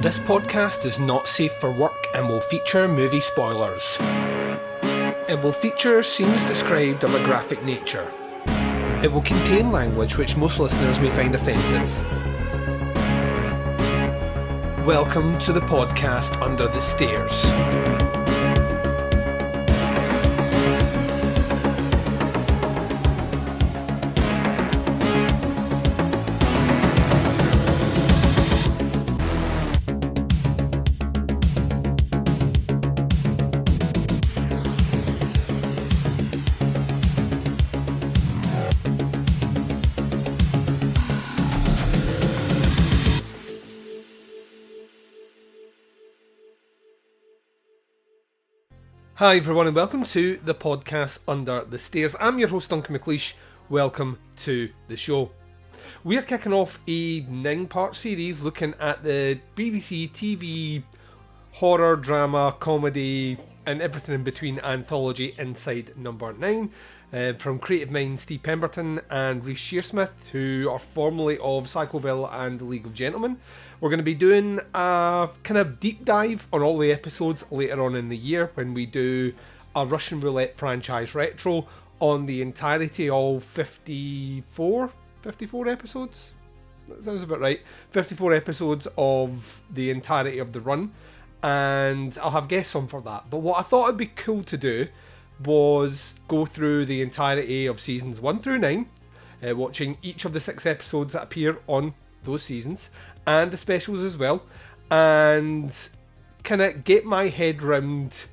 This podcast is not safe for work and will feature movie spoilers. It will feature scenes described of a graphic nature. It will contain language which most listeners may find offensive. Welcome to the podcast Under the Stairs. Hi everyone and welcome to the podcast Under the Stairs. I'm your host Duncan. Welcome to the show. We are kicking off a 9-part series looking at the BBC TV horror, drama, comedy and everything in between anthology Inside Number 9 from creative minds Steve Pemberton and Rhys Shearsmith, who are formerly of Psychoville and the League of Gentlemen. We're going to be doing a kind of deep dive on all the episodes later on in the year when we do a Russian Roulette franchise retro on the entirety of 54 episodes? That sounds about right. 54 episodes of the entirety of the run, and I'll have guests on for that. But what I thought would be cool to do was go through the entirety of seasons 1 through 9, watching each of the 6 episodes that appear on those seasons, and the specials as well, and kind of get my head round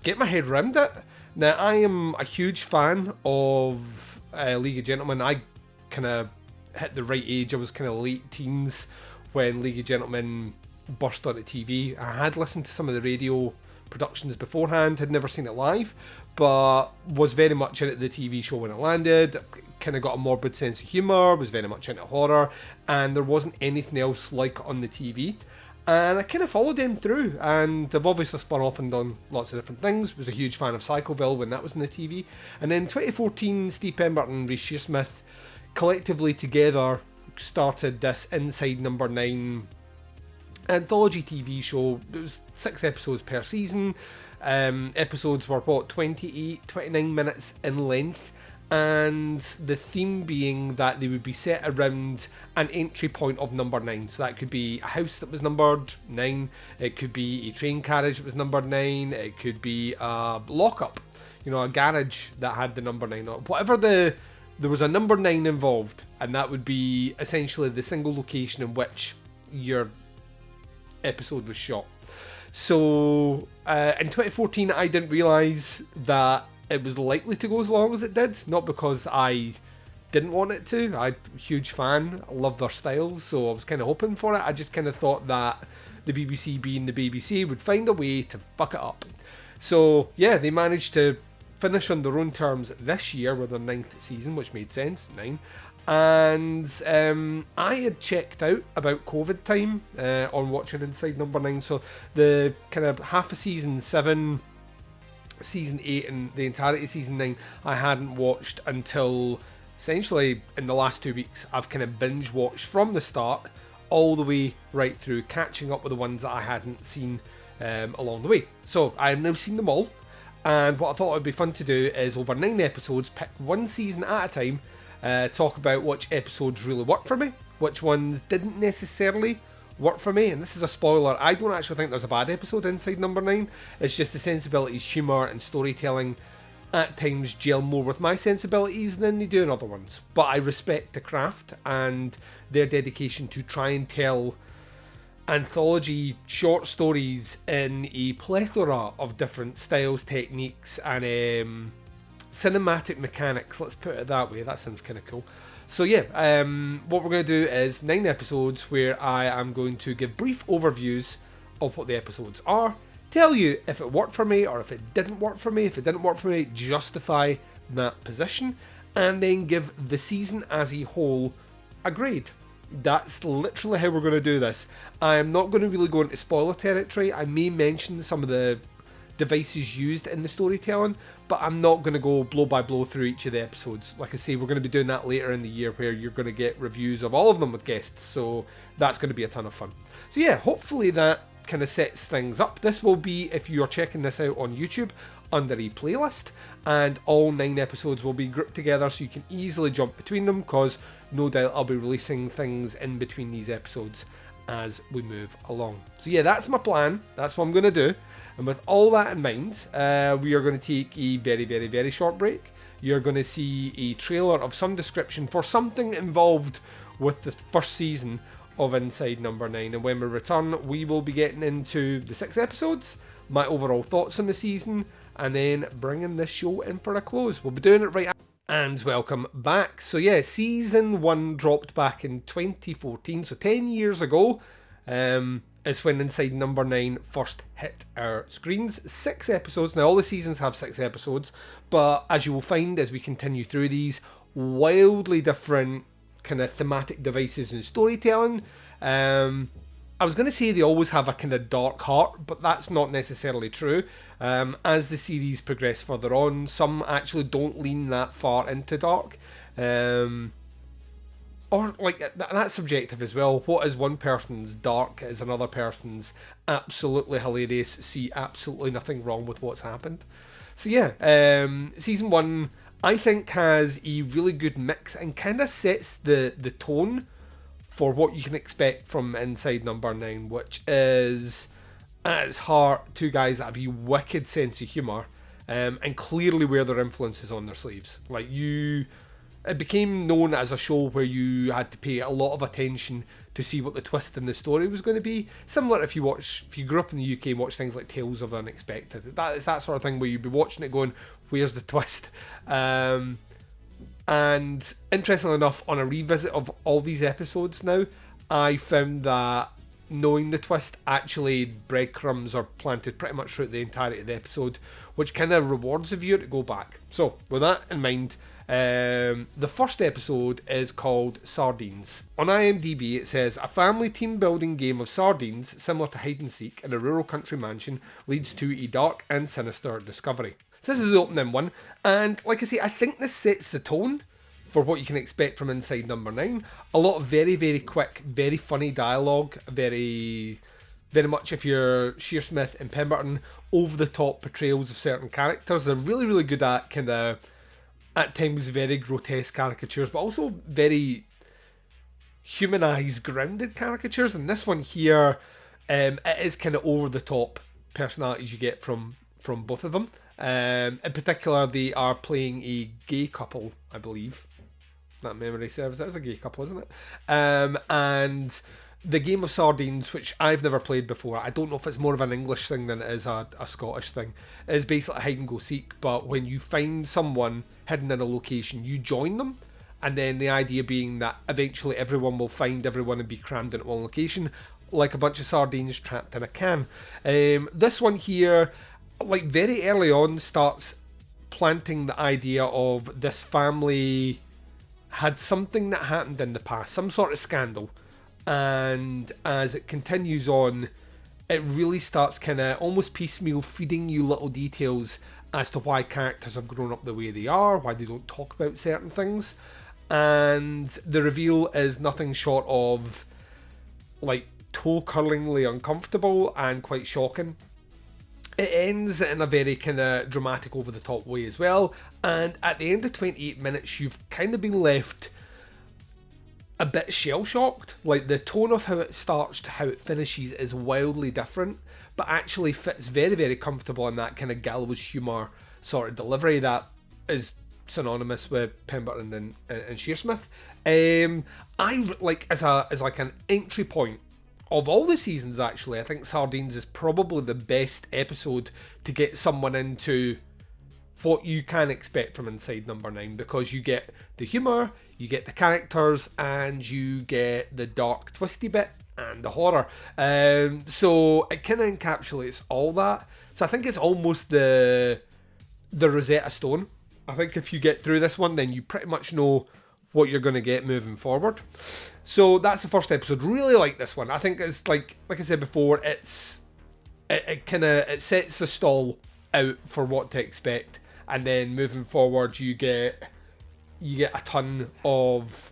it. Now, I am a huge fan of League of Gentlemen. I kind of hit the right age. I was kind of late teens when League of Gentlemen burst onto TV. I had listened to some of the radio productions beforehand, had never seen it live, but was very much into the TV show when it landed. Kind of got a morbid sense of humour, was very much into horror, and there wasn't anything else like on the TV. And I kind of followed them through, and they've obviously spun off and done lots of different things. Was a huge fan of Psychoville when that was on the TV. And then 2014, Steve Pemberton and Rhys Shearsmith collectively together started this Inside Number 9 anthology TV show. It was 6 episodes per season. Episodes were 29 minutes in length, and the theme being that they would be set around an entry point of number 9. So that could be a house that was numbered 9, it could be a train carriage that was numbered 9, it could be a lockup, a garage that had the number 9 on it. Whatever there was a number 9 involved, and that would be essentially the single location in which your episode was shot. So in 2014 I didn't realise that it was likely to go as long as it did, not because I didn't want it to. I'm a huge fan, I love their style, so I was kind of hoping for it. I just kind of thought that the BBC, being the BBC, would find a way to fuck it up. So yeah, they managed to finish on their own terms this year with their 9th season, which made sense, 9. And I had checked out about COVID time on watching Inside Number 9, so the kind of half a season 7, season 8 and the entirety of season 9 I hadn't watched until essentially in the last 2 weeks. I've kind of binge watched from the start all the way right through, catching up with the ones that I hadn't seen along the way. So I have now seen them all, and what I thought would be fun to do is over 9 episodes, pick one season at a time, talk about which episodes really worked for me, which ones didn't necessarily work for me. And this is a spoiler, I don't actually think there's a bad episode inside Number 9. It's just the sensibilities, humour and storytelling at times gel more with my sensibilities than they do in other ones. But I respect the craft and their dedication to try and tell anthology short stories in a plethora of different styles, techniques and cinematic mechanics, let's put it that way. That sounds kind of cool. So yeah, what we're going to do is 9 episodes where I am going to give brief overviews of what the episodes are, tell you if it worked for me or if it didn't work for me. If it didn't work for me, justify that position, and then give the season as a whole a grade. That's literally how we're going to do this. I am not going to really go into spoiler territory. I may mention some of the devices used in the storytelling, but I'm not going to go blow by blow through each of the episodes. Like I say, we're going to be doing that later in the year, where you're going to get reviews of all of them with guests, so that's going to be a ton of fun. So yeah, hopefully that kind of sets things up. This will be, if you're checking this out on YouTube, under a playlist, and all 9 episodes will be grouped together so you can easily jump between them, because no doubt I'll be releasing things in between these episodes as we move along. So yeah, that's my plan. That's what I'm going to do. And with all that in mind, we are going to take a very, very, very short break. You're going to see a trailer of some description for something involved with the first season of Inside Number 9. And when we return, we will be getting into the 6 episodes, my overall thoughts on the season, and then bringing this show in for a close. We'll be doing it right after. And welcome back. So yeah, season 1 dropped back in 2014, so 10 years ago. Is when Inside Number 9 first hit our screens. 6 episodes. Now, all the seasons have 6 episodes, but as you will find as we continue through these, wildly different kind of thematic devices and storytelling. I was going to say they always have a kind of dark heart, but that's not necessarily true. As the series progress further on, some actually don't lean that far into dark. Or, like, that's subjective as well. What is one person's dark is another person's absolutely hilarious. See absolutely nothing wrong with what's happened. So yeah, season 1, I think, has a really good mix and kind of sets the tone for what you can expect from Inside Number 9, which is, at its heart, 2 guys that have a wicked sense of humour, and clearly wear their influences on their sleeves. Like, it became known as a show where you had to pay a lot of attention to see what the twist in the story was going to be. Similar if you grew up in the UK and watch things like Tales of the Unexpected. It's that sort of thing where you'd be watching it going, where's the twist? And interestingly enough, on a revisit of all these episodes now, I found that knowing the twist, actually breadcrumbs are planted pretty much throughout the entirety of the episode, which kind of rewards the viewer to go back. So with that in mind, the first episode is called Sardines. On IMDb it says, a family team building game of sardines similar to hide and seek in a rural country mansion leads to a dark and sinister discovery. So this is the opening one, and like I say, I think this sets the tone for what you can expect from Inside Number 9. A lot of very, very quick, very funny dialogue, very much, if you're Shearsmith and Pemberton, over the top portrayals of certain characters. They're really, really good at kind of, at times, very grotesque caricatures, but also very humanised, grounded caricatures. And this one here, it is kind of over the top personalities you get from both of them. In particular, they are playing a gay couple, I believe. That memory serves. That is a gay couple, isn't it? And the game of Sardines, which I've never played before, I don't know if it's more of an English thing than it is a Scottish thing, is basically hide and go seek, but when you find someone hidden in a location, you join them, and then the idea being that eventually everyone will find everyone and be crammed in at one location, like a bunch of sardines trapped in a can. This one here, like, very early on, starts planting the idea of this family had something that happened in the past, some sort of scandal, and as it continues on, it really starts kind of almost piecemeal feeding you little details as to why characters have grown up the way they are, why they don't talk about certain things, and the reveal is nothing short of, like, toe-curlingly uncomfortable and quite shocking. It ends in a very kind of dramatic, over-the-top way as well, and at the end of 28 minutes, you've kind of been left a bit shell-shocked. Like, the tone of how it starts to how it finishes is wildly different, but actually fits very, very comfortable in that kind of gallows humour sort of delivery that is synonymous with Pemberton and Shearsmith. I like, as like an entry point of all the seasons, actually, I think Sardines is probably the best episode to get someone into what you can expect from Inside Number 9, because you get the humour, you get the characters, and you get the dark, twisty bit and the horror. So it kind of encapsulates all that. So I think it's almost the Rosetta Stone. I think if you get through this one, then you pretty much know what you're going to get moving forward. So that's the first episode. Really like this one. I think it's like I said before, it's it sets the stall out for what to expect, and then moving forward you get a ton of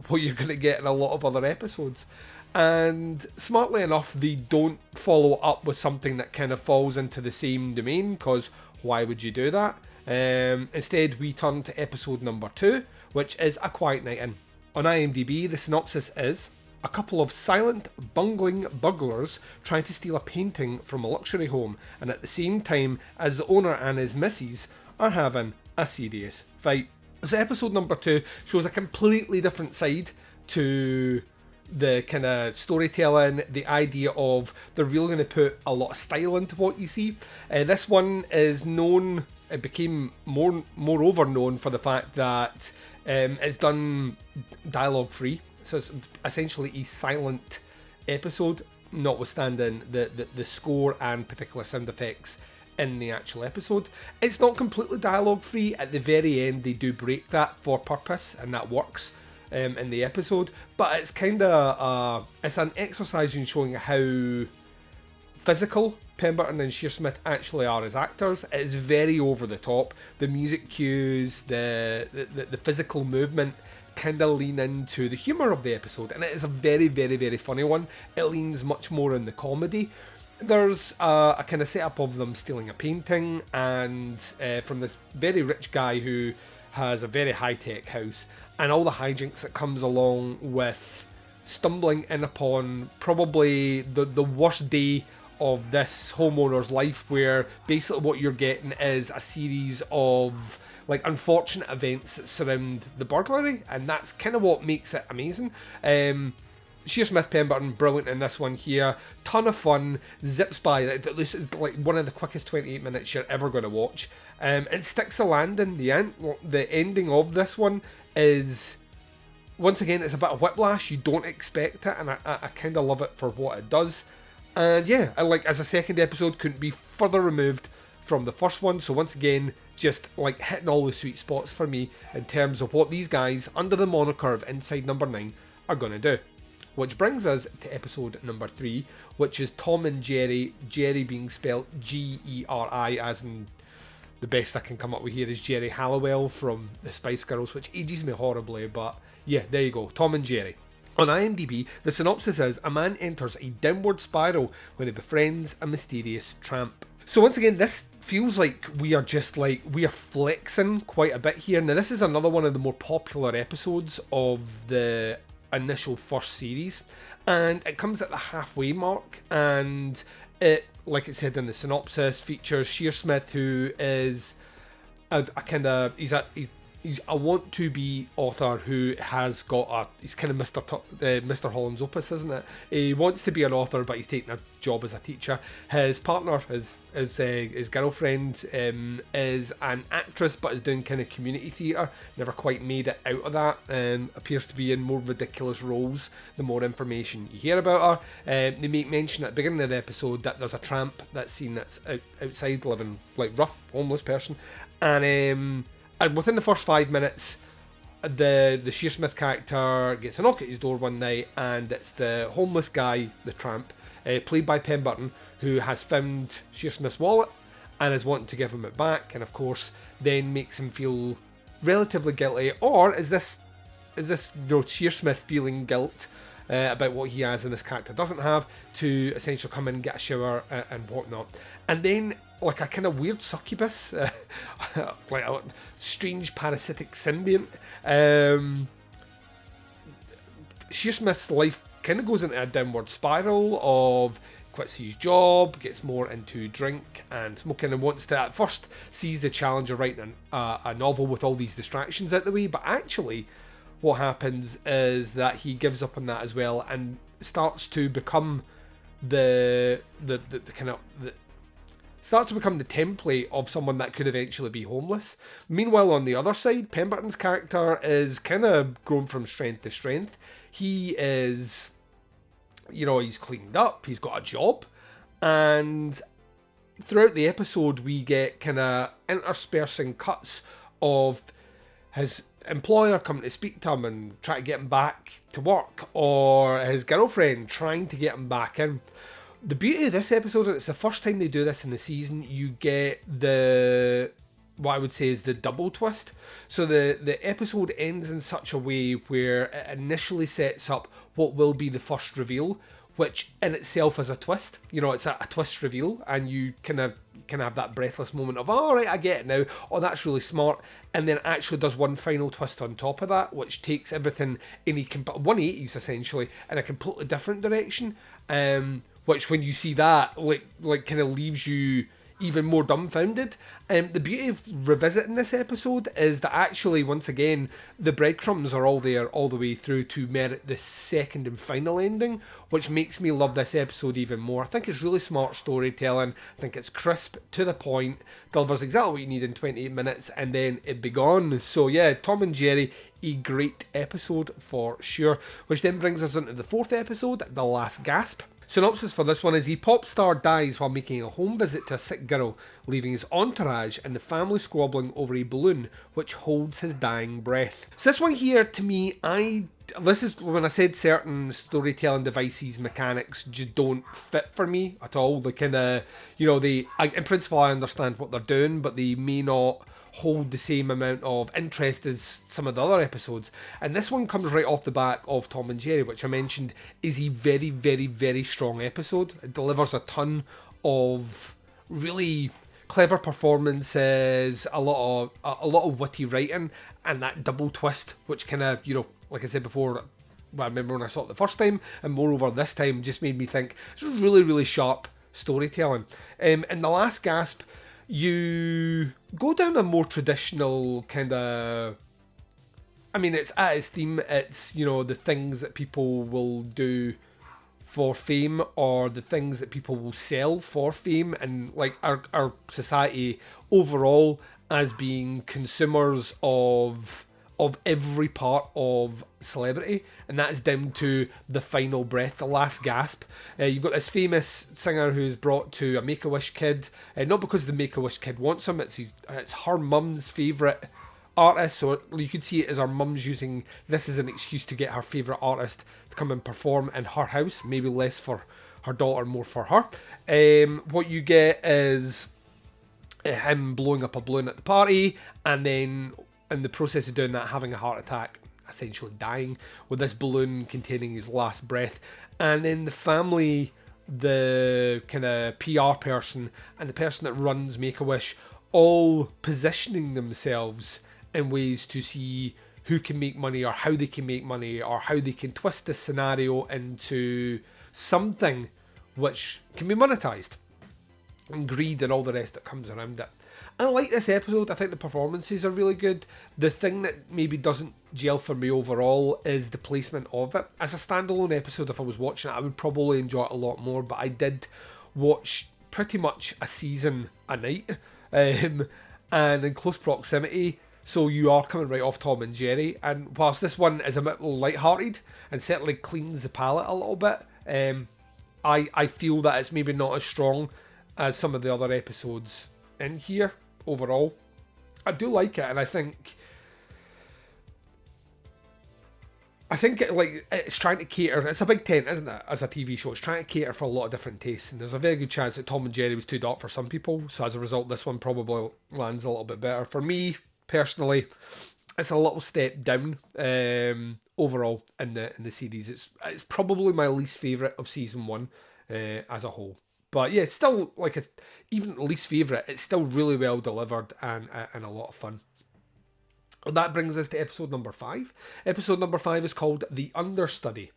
what you're going to get in a lot of other episodes. And smartly enough, they don't follow up with something that kind of falls into the same domain, because why would you do that? Instead, we turn to episode number 2, which is A Quiet Night In. On IMDb, the synopsis is: a couple of silent, bungling burglars try to steal a painting from a luxury home, and at the same time as the owner and his missus are having a serious fight. So episode number 2 shows a completely different side to the kind of storytelling, the idea of they're really going to put a lot of style into what you see. This one is known, it became moreover known for the fact that it's done dialogue free. So it's essentially a silent episode, notwithstanding the score and particular sound effects in the actual episode. It's not completely dialogue free. At the very end they do break that for purpose, and that works in the episode. But it's kind of it's an exercise in showing how physical Pemberton and Shearsmith actually are as actors. It is very over the top. The music cues, the physical movement kind of lean into the humour of the episode, and it is a very, very, very funny one. It leans much more in the comedy. There's a kind of setup of them stealing a painting, and from this very rich guy who has a very high-tech house, and all the hijinks that comes along with stumbling in upon probably the worst day of this homeowner's life, where basically what you're getting is a series of like unfortunate events that surround the burglary, and that's kind of what makes it amazing. Shearsmith Pemberton, brilliant in this one here. Ton of fun, zips by. This is like one of the quickest 28 minutes you're ever going to watch. It sticks a landing. The ending of this one is, once again, it's a bit of whiplash. You don't expect it, and I kind of love it for what it does. And yeah, like as a second episode, couldn't be further removed from the first one. So once again, just like hitting all the sweet spots for me in terms of what these guys under the moniker of Inside Number 9 are going to do. Which brings us to episode number 3, which is Tom and Geri, Geri being spelled Geri, as in the best I can come up with here is Geri Halliwell from the Spice Girls, which ages me horribly, but yeah, there you go, Tom and Geri. On IMDb, the synopsis is: a man enters a downward spiral when he befriends a mysterious tramp. So once again, this feels like we are flexing quite a bit here. Now this is another one of the more popular episodes of the initial first series, and it comes at the halfway mark, and it, like it said in the synopsis, features Shearsmith, who is he's a want-to-be author who has got he's kind of Mr. Holland's opus, isn't it? He wants to be an author, but he's taking a job as a teacher. His partner, his girlfriend, is an actress, but is doing kind of community theatre. Never quite made it out of that. Appears to be in more ridiculous roles the more information you hear about her. They make mention at the beginning of the episode that there's a tramp that's seen that's outside living like rough, homeless person, and within the first 5 minutes, the Shearsmith character gets a knock at his door one night, and it's the homeless guy, the tramp, played by Pemberton, who has found Shearsmith's wallet and is wanting to give him it back, and of course then makes him feel relatively guilty. Or is this Shearsmith feeling guilt about what he has and this character doesn't have, to essentially come in and get a shower and whatnot. And then like a kind of weird succubus, like a strange parasitic symbiont. Shearsmith's life kind of goes into a downward spiral of quits his job, gets more into drink and smoking, and wants to, at first, sees the challenge of writing a novel with all these distractions out the way, but actually what happens is that he gives up on that as well and starts to become starts to become the template of someone that could eventually be homeless. Meanwhile, on the other side, Pemberton's character is kind of grown from strength to strength. He is, he's cleaned up, he's got a job, and throughout the episode we get kind of interspersing cuts of his employer coming to speak to him and try to get him back to work, or his girlfriend trying to get him back in. The beauty of this episode, and it's the first time they do this in the season, you get the, what I would say is the double twist. So the episode ends in such a way where it initially sets up what will be the first reveal, which in itself is a twist. You know, it's a twist reveal, and you kind of have that breathless moment of, oh, right, I get it now. Oh, that's really smart. And then it actually does one final twist on top of that, which takes everything in a 180s essentially in a completely different direction. Which when you see that, like kind of leaves you even more dumbfounded. The beauty of revisiting this episode is that actually, once again, the breadcrumbs are all there all the way through to merit the second and final ending, which makes me love this episode even more. I think it's really smart storytelling. I think it's crisp, to the point, delivers exactly what you need in 28 minutes, and then it be gone. So yeah, Tom and Geri, a great episode for sure. Which then brings us into the fourth episode, The Last Gasp. Synopsis for this one is: a pop star dies while making a home visit to a sick girl, leaving his entourage and the family squabbling over a balloon which holds his dying breath. So this one here, to me, this is when I said certain storytelling devices, mechanics just don't fit for me at all. They kind of, you know, in principle I understand what they're doing, but they may not hold the same amount of interest as some of the other episodes. And this one comes right off the back of Tom and Geri, which I mentioned is a very, very, very strong episode. It delivers a ton of really clever performances, a lot of witty writing, and that double twist, which kind of, you know, like I said before, I remember when I saw it the first time, and moreover this time, just made me think it's really, really sharp storytelling. In The Last Gasp, you go down a more traditional kind of, I mean, it's at its theme, it's, you know, the things that people will do for fame, or the things that people will sell for fame, and like our society overall as being consumers of every part of celebrity, and that is down to the final breath, the last gasp. You've got this famous singer who's brought to a Make-A-Wish kid, not because the Make-A-Wish kid wants him, it's her mum's favourite artist, so you could see it as her mum's using this as an excuse to get her favourite artist to come and perform in her house, maybe less for her daughter, more for her. What you get is him blowing up a balloon at the party, and then in the process of doing that, having a heart attack, essentially dying, with this balloon containing his last breath. And then the family, the kind of PR person, and the person that runs Make-A-Wish, all positioning themselves in ways to see who can make money, or how they can make money, or how they can twist this scenario into something which can be monetized, and greed and all the rest that comes around it. I like this episode. I think the performances are really good. The thing that maybe doesn't gel for me overall is the placement of it. As a standalone episode, if I was watching it, I would probably enjoy it a lot more, but I did watch pretty much a season a night, and in close proximity, so you are coming right off Tom and Geri, and whilst this one is a bit light-hearted and certainly cleans the palette a little bit, I feel that it's maybe not as strong as some of the other episodes in here overall. I do like it, and I think it's trying to cater. It's a big tent, isn't it? As a TV show, it's trying to cater for a lot of different tastes, and there's a very good chance that Tom and Geri was too dark for some people. So as a result, this one probably lands a little bit better for me personally. It's a little step down overall in the series. It's probably my least favourite of season one as a whole. But yeah, it's still, like, it's even least favourite, it's still really well delivered and a lot of fun. And that brings us to episode number 5. Episode number 5 is called The Understudy.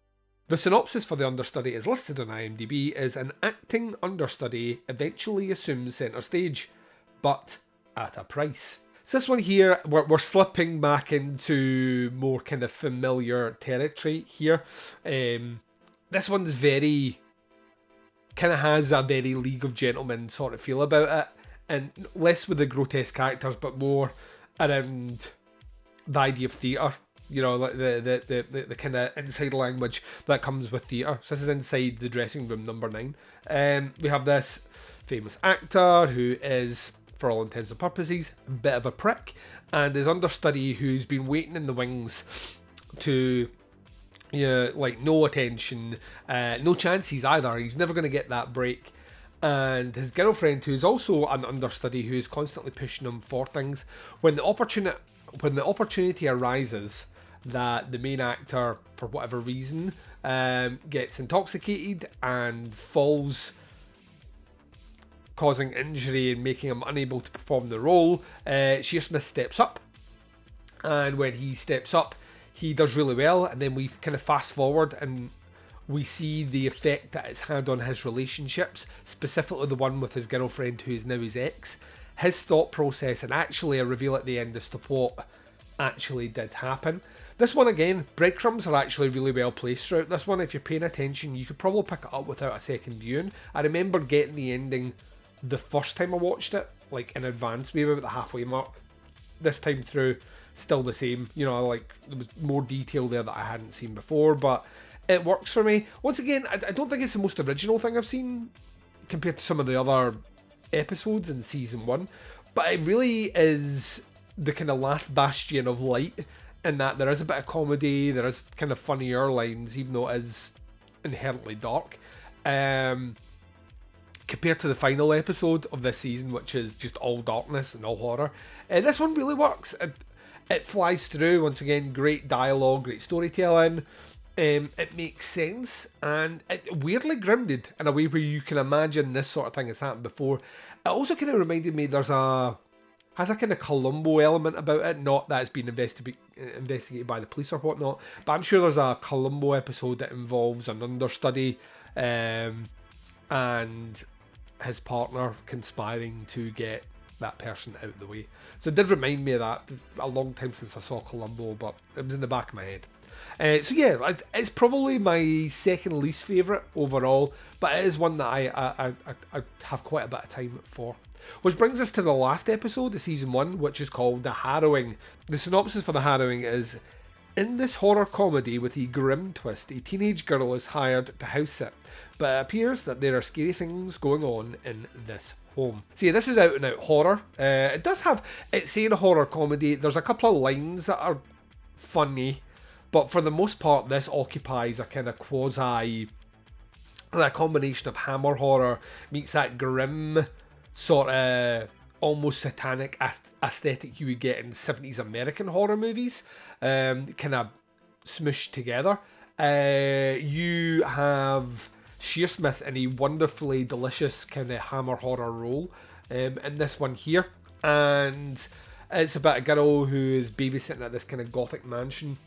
The synopsis for The Understudy, is listed on IMDb, is: an acting understudy eventually assumes centre stage, but at a price. So this one here, we're slipping back into more kind of familiar territory here. This one's very, kind of has a very League of Gentlemen sort of feel about it, and less with the grotesque characters, but more around the idea of theatre, you know, like the kind of inside language that comes with theatre. So this is inside the dressing room number 9. We have this famous actor who is, for all intents and purposes, a bit of a prick, and his understudy who's been waiting in the wings to, Yeah, like no attention, no chances either. He's never going to get that break. And his girlfriend, who's also an understudy, who's constantly pushing him for things. When the opportunity arises that the main actor, for whatever reason, gets intoxicated and falls, causing injury and making him unable to perform the role, Shearsmith steps up. And when he steps up, he does really well. And then we kind of fast forward and we see the effect that it's had on his relationships, specifically the one with his girlfriend who is now his ex. His thought process, and actually a reveal at the end as to what actually did happen. This one again, breadcrumbs are actually really well placed throughout this one. If you're paying attention, you could probably pick it up without a second viewing. I remember getting the ending the first time I watched it, like in advance, maybe about the halfway mark. This time through, still the same. You know, like there was more detail there that I hadn't seen before, but it works for me. Once again, I don't think it's the most original thing I've seen compared to some of the other episodes in season 1, but it really is the kind of last bastion of light in that there is a bit of comedy, there is kind of funnier lines, even though it is inherently dark. Compared to the final episode of this season, which is just all darkness and all horror, this one really works. It flies through. Once again, great dialogue, great storytelling. It makes sense, and it weirdly grounded in a way where you can imagine this sort of thing has happened before. It also kind of reminded me has a kind of Columbo element about it. Not that it's been investigated by the police or whatnot, but I'm sure there's a Columbo episode that involves an understudy and his partner conspiring to get that person out of the way. So it did remind me of that. A long time since I saw Columbo, but it was in the back of my head. So yeah, it's probably my second least favourite overall, but it is one that I have quite a bit of time for. Which brings us to the last episode of season 1, which is called The Harrowing. The synopsis for The Harrowing is: in this horror comedy with a grim twist, a teenage girl is hired to house sit, but it appears that there are scary things going on in this home. So yeah, this is out and out horror. It does have, it's saying a horror comedy. There's a couple of lines that are funny, but for the most part, this occupies a kind of a combination of hammer horror meets that grim sort of almost satanic aesthetic you would get in 70s American horror movies, kind of smooshed together. You have Shearsmith in a wonderfully delicious kind of hammer horror role in this one here, and it's about a girl who is babysitting at this kind of gothic mansion,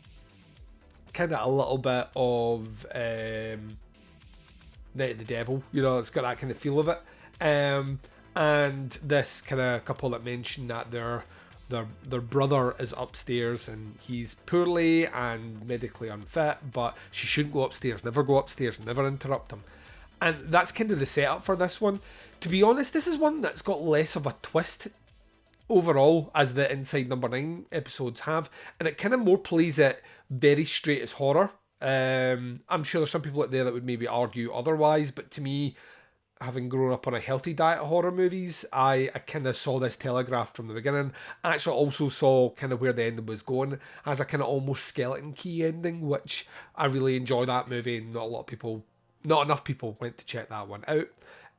kind of a little bit of Night of the Devil, you know, it's got that kind of feel of it. And this kind of couple that mentioned that their brother is upstairs and he's poorly and medically unfit, but she shouldn't go upstairs, never go upstairs, never interrupt him. And that's kind of the setup for this one. To be honest, this is one that's got less of a twist overall as the Inside Number 9 episodes have, and it kind of more plays it very straight as horror. I'm sure there's some people out there that would maybe argue otherwise, but to me, having grown up on a healthy diet of horror movies, I kind of saw this telegraphed from the beginning. I actually also saw kind of where the ending was going as a kind of almost skeleton key ending, which I really enjoy that movie, and not enough people went to check that one out.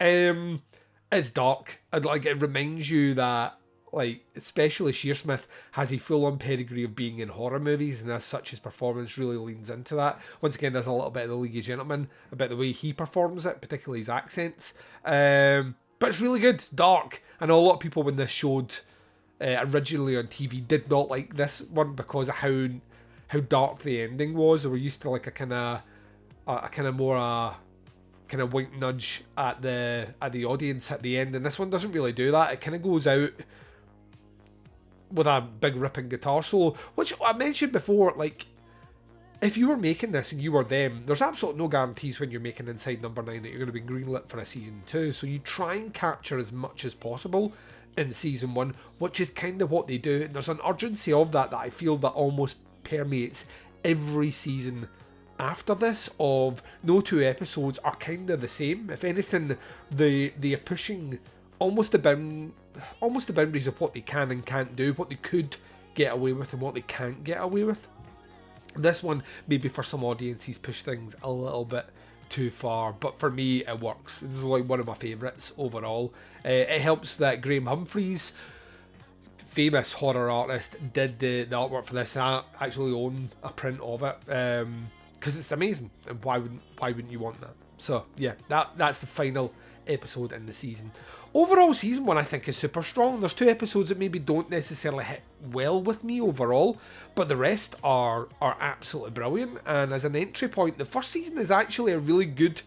It's dark, and like it reminds you that, like, especially Shearsmith has a full-on pedigree of being in horror movies, and as such his performance really leans into that. Once again, there's a little bit of the League of Gentlemen about the way he performs it, particularly his accents. But it's really good. It's dark. I know a lot of people when this showed originally on TV did not like this one because of how dark the ending was. They were used to like a kind of more wink nudge at the audience at the end, and this one doesn't really do that. It kind of goes out with a big ripping guitar solo, which I mentioned before. Like, if you were making this and you were them, there's absolutely no guarantees when you're making Inside Number 9 that you're going to be greenlit for a season 2, so you try and capture as much as possible in season 1, which is kind of what they do, and there's an urgency of that I feel that almost permeates every season after this. Of no two episodes are kind of the same. If anything, they are pushing almost the boundaries of what they can and can't do, what they could get away with and what they can't get away with. This one, maybe for some audiences, push things a little bit too far, but for me it works. This is like one of my favourites overall. It helps that Graham Humphreys, famous horror artist, did the artwork for this. I actually own a print of it because it's amazing, and why wouldn't you want that? So yeah, that's the final episode in the season. Overall, season 1 I think is super strong. There's 2 episodes that maybe don't necessarily hit well with me overall, but the rest are absolutely brilliant. And as an entry point, the first season is actually a really good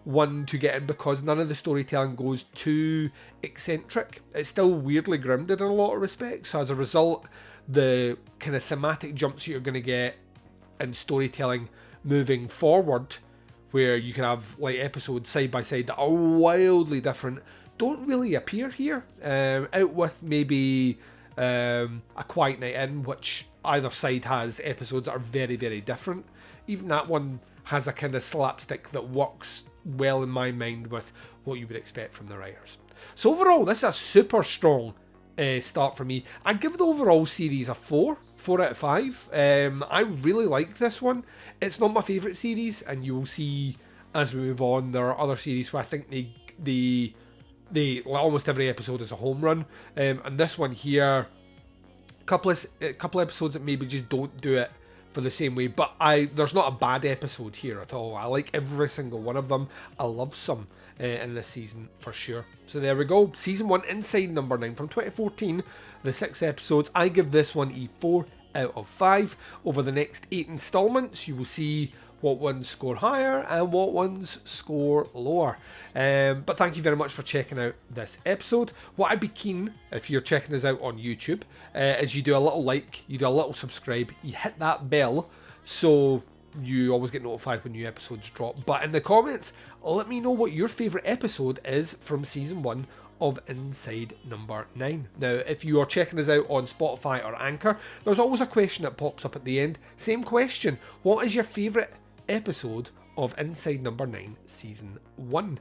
one to get in because none of the storytelling goes too eccentric. It's still weirdly grounded in a lot of respects, so as a result, the kind of thematic jumps you're going to get in storytelling moving forward, where you can have like episodes side by side that are wildly different, don't really appear here. Out with maybe A Quiet Night In, which either side has episodes that are very, very different. Even that one has a kind of slapstick that works well in my mind with what you would expect from the writers. So overall, this is a super strong start for me. I'd give the overall series a 4 out of 5. I really like this one. It's not my favourite series, and you'll see as we move on, there are other series where I think they almost every episode is a home run, and this one here, a couple episodes that maybe just don't do it for the same way, but there's not a bad episode here at all. I like every single one of them. I love some in this season for sure. So there we go, season 1, Inside Number 9 from 2014, the 6 episodes. I give this one a 4 out of 5. Over the next 8 installments, you will see what ones score higher and what ones score lower. But thank you very much for checking out this episode. What I'd be keen, if you're checking us out on YouTube, is you do a little like, you do a little subscribe, you hit that bell so you always get notified when new episodes drop. But in the comments, let me know what your favourite episode is from season 1 of Inside Number 9. Now, if you are checking us out on Spotify or Anchor, there's always a question that pops up at the end. Same question. What is your favourite episode of Inside Number 9 Season 1?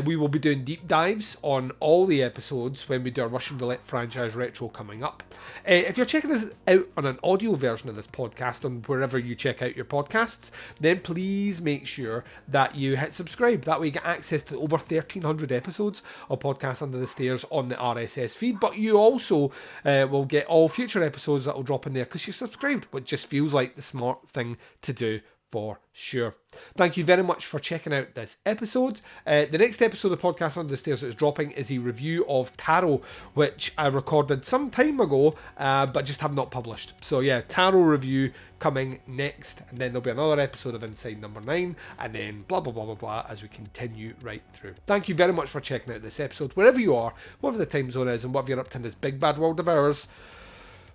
We will be doing deep dives on all the episodes when we do our Russian Roulette franchise retro coming up. If you're checking us out on an audio version of this podcast on wherever you check out your podcasts, then please make sure that you hit subscribe. That way you get access to over 1,300 episodes of Podcasts Under the Stairs on the RSS feed, but you also will get all future episodes that will drop in there because you're subscribed, which just feels like the smart thing to do for sure. Thank you very much for checking out this episode. The next episode of Podcast Under the Stairs that is dropping is a review of Tarot, which I recorded some time ago, but just have not published. So yeah, Tarot review coming next, and then there'll be another episode of Inside Number 9, and then blah blah blah blah blah as we continue right through. Thank you very much for checking out this episode, wherever you are, whatever the time zone is, and whatever you're up to in this big bad world of ours.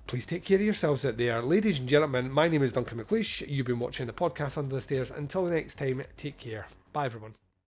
Please take care of yourselves out there. Ladies and gentlemen, my name is Duncan McLeish. You've been watching the Podcast Under the Stairs. Until the next time, take care. Bye, everyone.